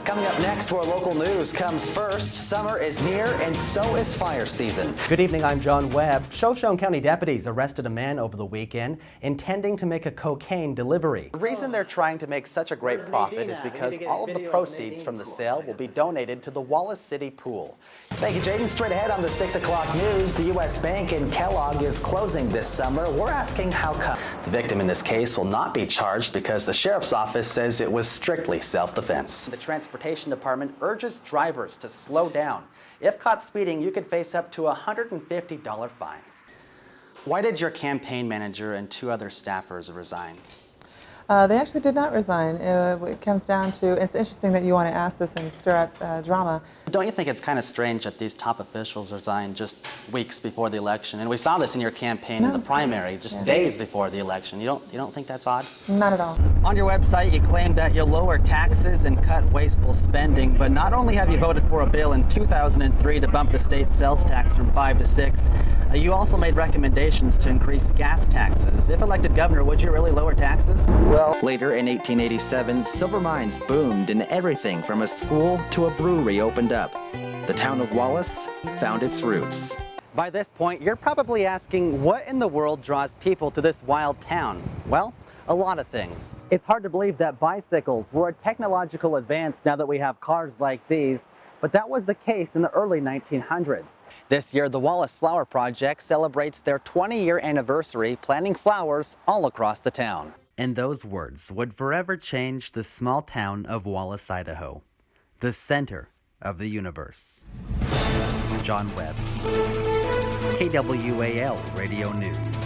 Coming up next, where local news comes first, summer is near and so is fire season. Good evening, I'm John Webb. Shoshone County deputies arrested a man over the weekend intending to make a cocaine delivery. The reason they're trying to make such a great profit is because all of the proceeds from the sale will be donated to the Wallace City Pool. Thank you, Jaden. Straight ahead on the 6 o'clock news, the U.S. Bank in Kellogg is closing this summer. We're asking how come. The victim in this case will not be charged because the sheriff's office says it was strictly self-defense. The Transportation Department urges drivers to slow down. If caught speeding, you could face up to a $150 fine. Why did your campaign manager and 2 other staffers resign? They actually did not resign. It comes down to, it's interesting that you want to ask this and stir up drama. Don't you think it's kind of strange that these top officials resign just weeks before the election? And we saw this in your campaign in the primary, just days before the election. You don't think that's odd? Not at all. On your website, you claim that you'll lower taxes and cut wasteful spending, but not only have you voted for a bill in 2003 to bump the state's sales tax from 5 to 6, you also made recommendations to increase gas taxes. If elected governor, would you really lower taxes? Later in 1887, silver mines boomed and everything from a school to a brewery opened up. The town of Wallace found its roots. By this point, you're probably asking, what in the world draws people to this wild town? Well, a lot of things. It's hard to believe that bicycles were a technological advance now that we have cars like these, but that was the case in the early 1900s. This year, the Wallace Flower Project celebrates their 20-year anniversary planting flowers all across the town. And those words would forever change the small town of Wallace, Idaho, the center of the universe. John Webb, KWAL Radio News.